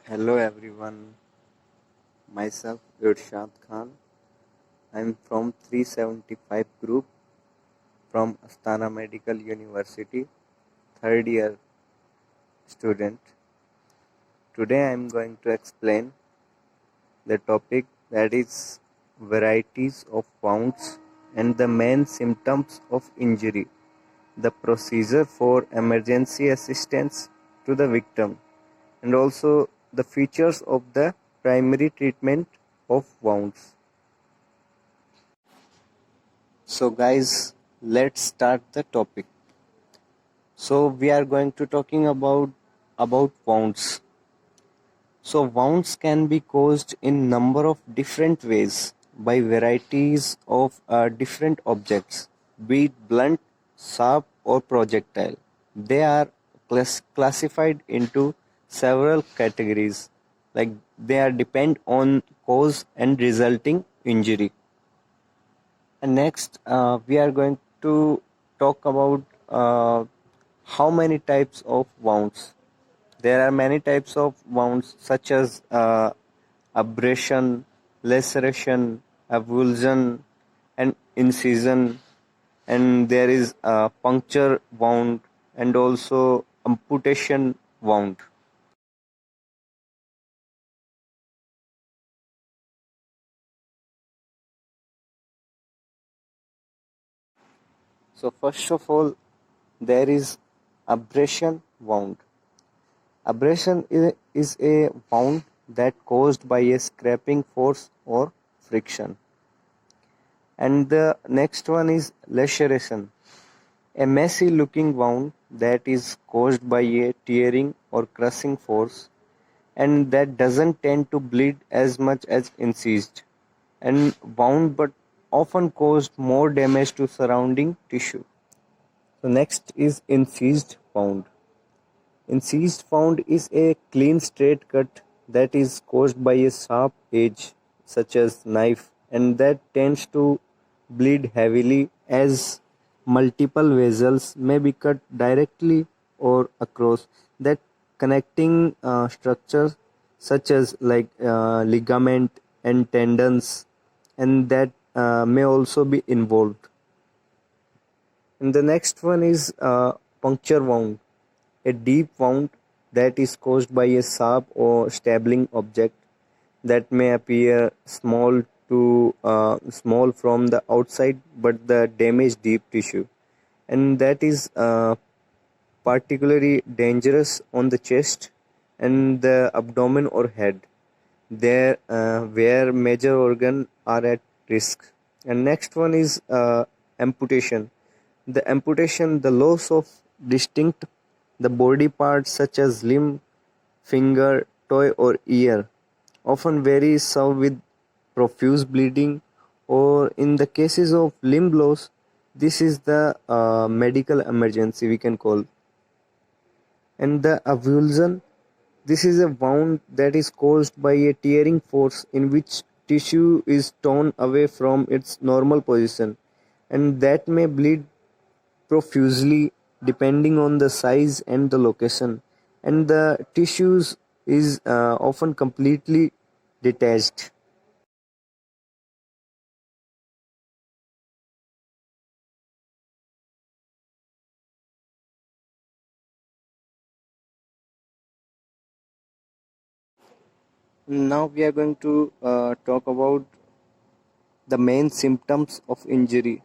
Hello everyone, myself Irshad Khan. I'm from 375 group from Astana Medical University, third year student. Today I'm going to explain the topic that is varieties of wounds and the main symptoms of injury, the procedure for emergency assistance to the victim, and also the features of the primary treatment of wounds. So guys, let's start the topic. So we are going to talking about wounds. So wounds can be caused in number of different ways by varieties of different objects, be it blunt, sharp or projectile. They are classified into several categories, like they are depend on cause and resulting injury. And next, we are going to talk about how many types of wounds. There are many types of wounds such as abrasion, laceration, avulsion, and incision. And there is a puncture wound and also amputation wound. So first of all, there is abrasion wound. Abrasion is a wound that caused by a scraping force or friction. And the next one is laceration, a messy looking wound that is caused by a tearing or crushing force and that doesn't tend to bleed as much as incised and wound but often caused more damage to surrounding tissue. So next is incised wound. Incised wound is a clean straight cut that is caused by a sharp edge such as knife and that tends to bleed heavily as multiple vessels may be cut directly or across that connecting structures such as like ligament and tendons and that may also be involved. And the next one is puncture wound, a deep wound that is caused by a sharp or stabbing object that may appear small from the outside, but the damage deep tissue, and that is particularly dangerous on the chest and the abdomen or head, there where major organ are at risk. And next one is amputation. The amputation, the loss of distinct the body parts such as limb, finger, toe, or ear, often very serve with profuse bleeding, or in the cases of limb loss, this is the medical emergency we can call. And the avulsion, this is a wound that is caused by a tearing force in which tissue is torn away from its normal position, and that may bleed profusely depending on the size and the location, and the tissues is often completely detached. Now we are going to talk about the main symptoms of injury.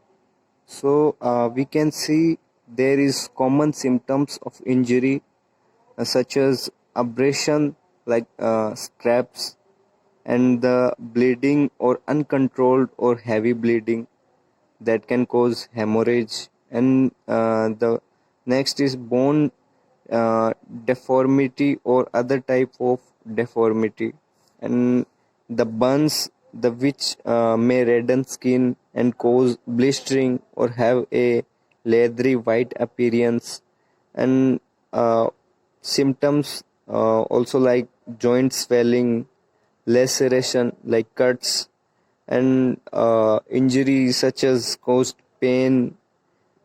So we can see there is common symptoms of injury such as abrasion like scraps and the bleeding or uncontrolled or heavy bleeding that can cause hemorrhage, and the next is bone uh, deformity or other type of deformity, and the burns the which may redden skin and cause blistering or have a leathery white appearance, and symptoms also like joint swelling, laceration like cuts, and injuries such as caused pain,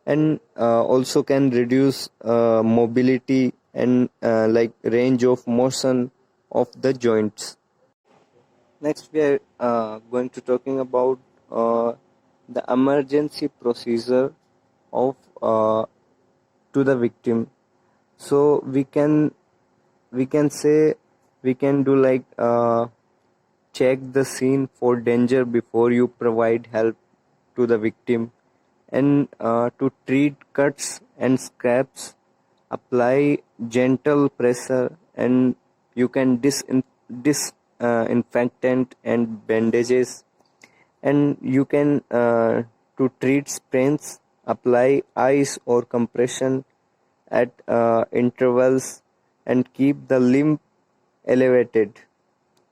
and also can reduce mobility and like range of motion, of the joints. Next, we are going to talking about the emergency procedure of to the victim. So we can say we can do like check the scene for danger before you provide help to the victim, and to treat cuts and scrapes, apply gentle pressure, and you can disinfectant and bandages, and you can to treat sprains, apply ice or compression at intervals, and keep the limb elevated.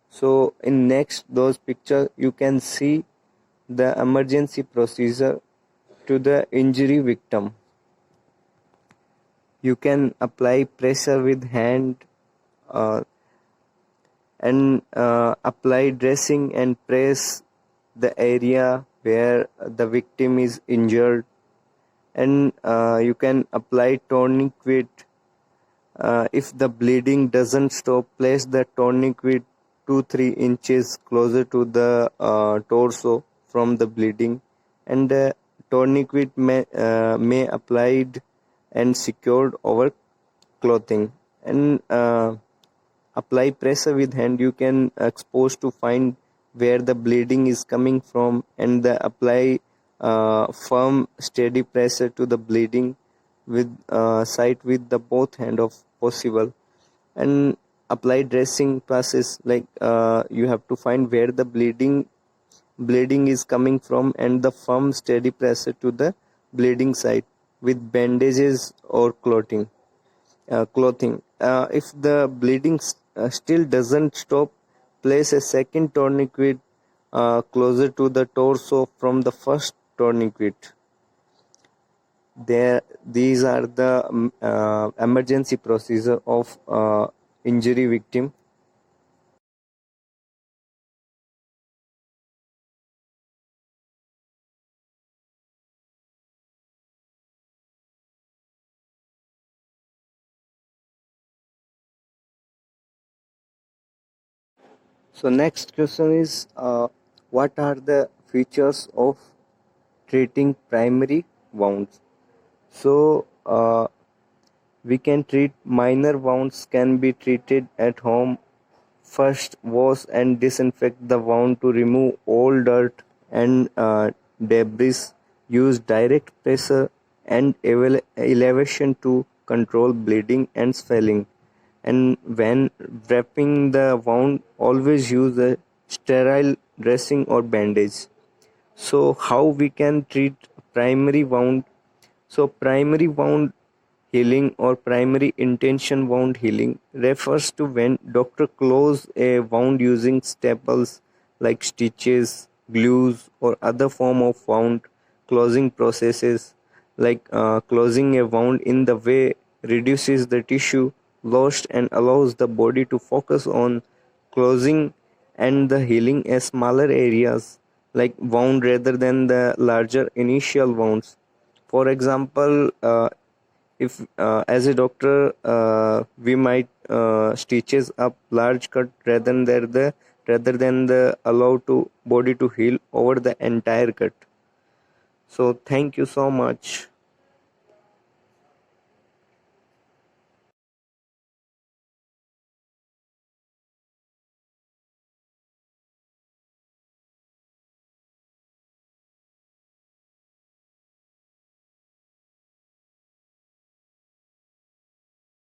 So in next those picture you can see the emergency procedure to the injury victim. You can apply pressure with hand, uh, and apply dressing and press the area where the victim is injured, and you can apply tourniquet. If the bleeding doesn't stop, place the tourniquet 2-3 inches closer to the torso from the bleeding, and the tourniquet may applied and secured over clothing, and apply pressure with hand. You can expose to find where the bleeding is coming from, and the apply firm steady pressure to the bleeding with side with the both hand of possible, and apply dressing process like you have to find where the bleeding is coming from, and the firm steady pressure to the bleeding site with bandages or clothing. If the bleeding still doesn't stop, place a second tourniquet closer to the torso from the first tourniquet. These are the emergency procedure of injury victim. So next question is, what are the features of treating primary wounds? So we can treat minor wounds can be treated at home. First, wash and disinfect the wound to remove all dirt and debris. Use direct pressure and elevation to control bleeding and swelling. And when wrapping the wound, always use a sterile dressing or bandage. So, how we can treat primary wound? So, primary wound healing or primary intention wound healing refers to when doctor close a wound using staples like stitches, glues, or other form of wound closing processes, like closing a wound in the way reduces the tissue lost and allows the body to focus on closing and the healing a smaller areas like wound rather than the larger initial wounds. For example, if as a doctor we might stitches up large cut rather than the allow to body to heal over the entire cut. So thank you so much.